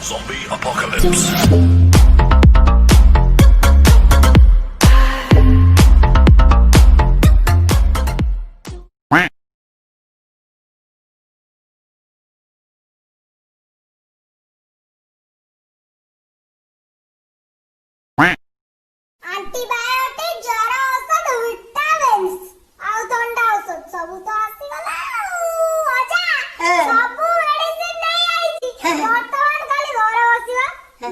Zombie apocalypse. Antibiotic ज्वर औषध vitamins आउ थंडा औषध सब तो आसी गला अजा सब मेडिसिन नहीं आईची वर्तमान खाली घर बसिवा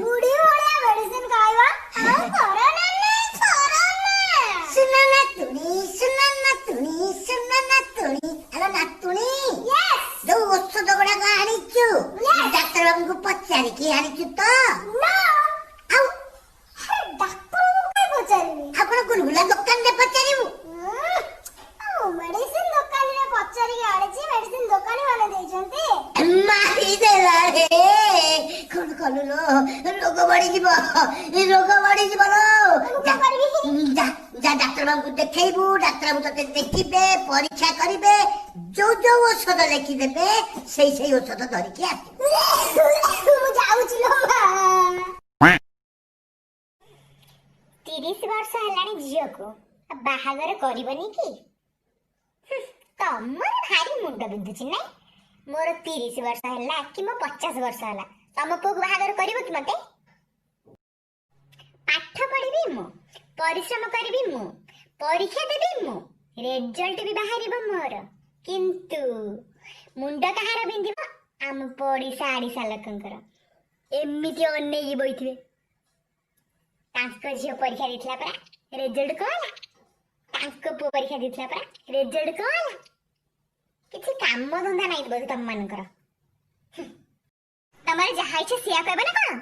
बुढ़ी भलिया मेडिसिन खाइबा आउ कोरोना सुनना तुणी हेलो नातुणी यस जो औषध गुड़ाक आनीचु डाक्तर बाबू को पचारि की आनीचु तो नो आउ डॉक्टर को काय पचारिबी आपण गुलगुला दुकान रे पचारिबु मेडिसिन दुकान रे पचारि के आनीची मेडिसिन दुकानी माने देइछंती मारी देला रे कोन कोन रोग बढ़ी जीव जा जा डाक्टर बाबू को देखैबु डाक्टर बाबू तते देखिबे परीक्षा करिबे जो औषध लिखि देबे सेई औषध धरि के आसी मु जाउची लो मां 30 वर्ष हेलानी झियो को बाहागर करबनी की तमर भारी मुंड बिंदुची नै मोर 30 वर्ष होला कि मो 50 वर्ष होला तम पुक बाहागर करबो कि मते पाठ पढिबी मु परिश्रम करबी मु परीक्षा देबी मु रिजल्ट भी बाहरिबो मोर किंतु मुंड कहार बिंदिबो आम पड़ी साड़ी सालकंकर एमिति अनेई बइथिबे तांको झियो परीक्षा दिथला परा रिजल्ट कोला तांको पु परीक्षा दिथला परा रिजल्ट कोला किछि काम धंदा नाही बोल तम मानकर तमारे जहा इच्छा सिया कहबे ना कोन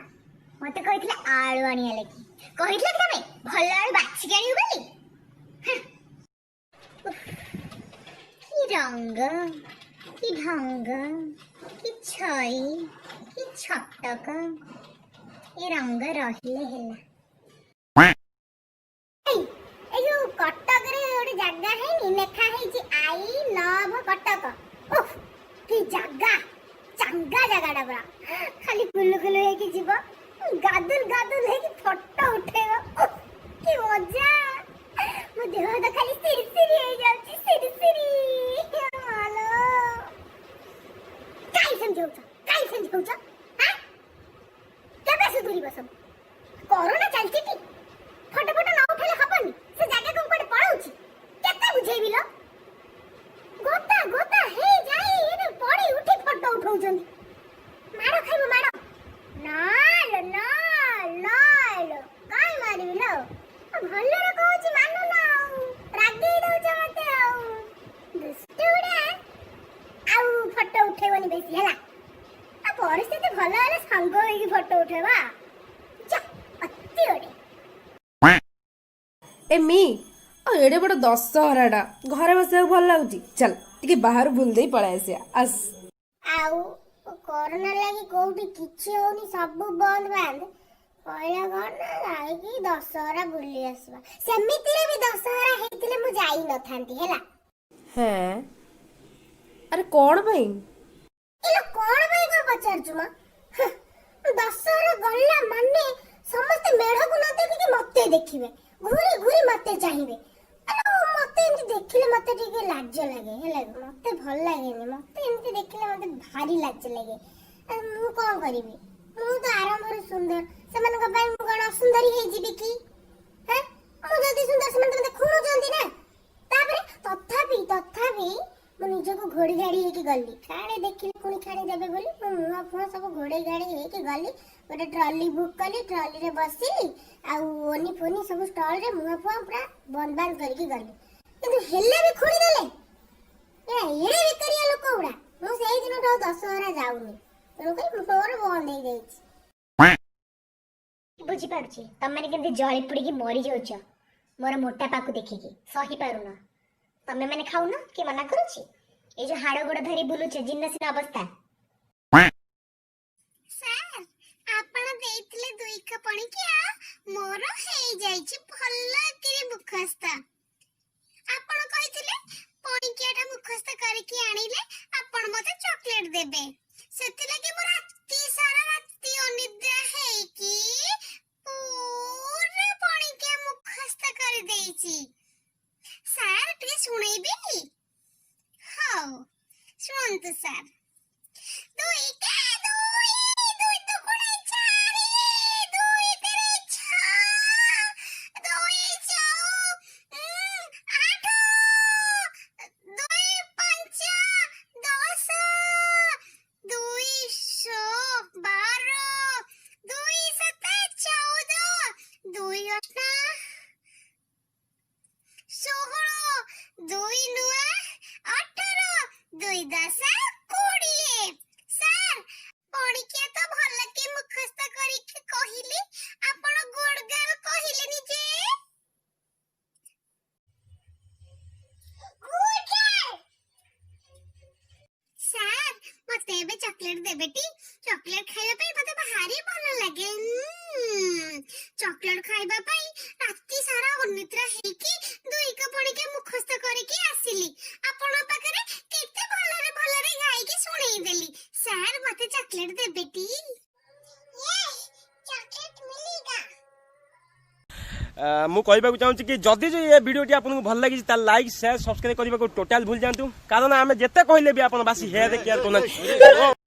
मते कहितले आळू आनिया लेकी कहितले कि तमे भल आळू बाछि के आनिउ बोली कि रंग कि ढंग कि छई कि छटक ए रंग रहिले हेला ए जो कटक रे ओडे जगह है नी लेखा है जी आई लव कटक उफ की जगह चंगा जगह डबरा खाली कुलु कुलु है कि जीव गादुल है कि फोटो उठेगा की मजा मो देह तो खाली सिरसिरी हो जाउची सिरसिरी मालो काई समझौछ हां केबे सुधुरी बसम कोरोना चलती टी फोटो फोटो ना उठेले हबनी से जागा को पड़े पळौची केते बुझेबी लो गोता हे जाई एने पड़ी उठी फोटो उठौछन मारो खाइबो मारो नाल काई मारिबी लो भल्ले रे कहूची मानु ना रागी दउछ मते आउ दुष्टुडा आउ फोटो उठेबनी बेसी हला आ परिस्थिति भलो हेले संग होई फोटो उठेबा जा अति ओडे एमी एडे बड़ दशहराटा घरे बस भल लगुच चल टे बाहर बुल दे पड़ा आस आउ कोरोना लागी कोउठी किछि होनी सब बंद बांध कहला घर ना लागी दशहरा बुली आसबा सेमितिरे भी दशहरा हेतिले मु जाई न थांती हेला हैं अरे कौन भाई इलो कोन भाई को पचारछु म दशहरा गल्ला माने समस्त मेढ को न देखि कि मते देखिबे घुरी मते चाहिबे अरे मते एंती देखिले मते ठीक लाज लागे हेला मते भल लागेनी मते एंती देखिले मते भारी लाज लागे मु कोन करिबी मु तो आरंभर सुंदर सेमान को भाई मु कोन असुंदरी हे जिबी की हैं मु जदी सुंदर सेमान तो खुनु जंदी ना तापरे तथापि मु निज को घोड़ी गाड़ी हे की गल्ली काळे देखिले कोनी खाड़ी देबे बोली मु मुहा फुहा सब घोड़ी गाड़ी हे की गल्ली गोटे ट्रॉली बुक कली ट्रॉली रे बसिली आ ओनी फोनी सब स्टॉल रे मुहा फुहा पूरा बंद करके गली किंतु हेले भी खोड़ी देले एड़े विकरिया लोक उडा मु सेही दिन तो दशहरा जाउनी रोकै मोर बंद हे जाईछि बुझी पारुछि तमने केंति जळी पुडी की मरी जाउछ मोर मोटा पाकु देखिकी सही पारुना तमे माने खाउना कि मना करूछि ए जो हाड़ गोड़ धरी बुलुछे जिन्नसिन अवस्था सर आपण देइतले दुई का पानी किया मोर हे जाईछि भल्ला किरे मुखस्ता आपण कहितले पानी कियाटा मुखस्ता करके आनिले आपण मते चॉकलेट देबे सेति लागि मोर राती सारा राती ओनी ନିଅନ୍ତୁ ସାର୍। 2 କେ 2 2 ଦୁଗୁଣେ 4 2 ତେରେ 6 2 ଚଉ 8 2 5 10 2 12 2 7 14 2 8 16 2 9 18 2 10 20 ସାର୍ ପଣିକିଆ ତ ଭଲ କି ମୁଖସ୍ଥ କରିକି କହିଲି ଆପଣ ଗୁଡ୍ ଗାର୍ଲ କହିଲେନି ଯେ ଗୁଡ୍ ଗାର୍ଲ। ସାର୍ ମତେ ଏବେ ଚକଲେଟ୍ ଦେବେଟି? ଚକଲେଟ୍ ଖାଇବା ପାଇଁ ମତେ ଭାରି ଭଲ ଲାଗେ। ଚକଲେଟ୍ ଖାଇବା ପାଇଁ ରାତି ସାରା ଅନିଦ୍ରା ହେଇକି 2 ପଣିକେ ମୁଖସ୍ଥ କରିକି ଆସିଲି। ଆପଣଙ୍କ ପାଖରେ କେତେ ଭଲରେ ଭଲରେ ଗାଇକି ଶୁଣେଇଦେଲି। ସାର୍ ମତେ ଚକଲେଟ୍ ଦେବେଟି? ଚକଲେଟ୍ ମିଲେଗା। ମୁଁ କହିବାକୁ ଚାହୁଁଛି କି ଯଦି ଏ ଭିଡ଼ିଓଟି ଆପଣଙ୍କୁ ଭଲ ଲାଗିଛି ତାହେଲେ ଲାଇକ୍ ସେୟାର ସବସ୍କ୍ରାଇବ୍ କରିବାକୁ ଟୋଟାଲ ଭୁଲି ଯାଆନ୍ତୁ କାରଣ ଆମେ ଯେତେ କହିଲେ ବି ଆପଣ ବାସି ହେୟାର କେୟାର କରୁନାହାନ୍ତି।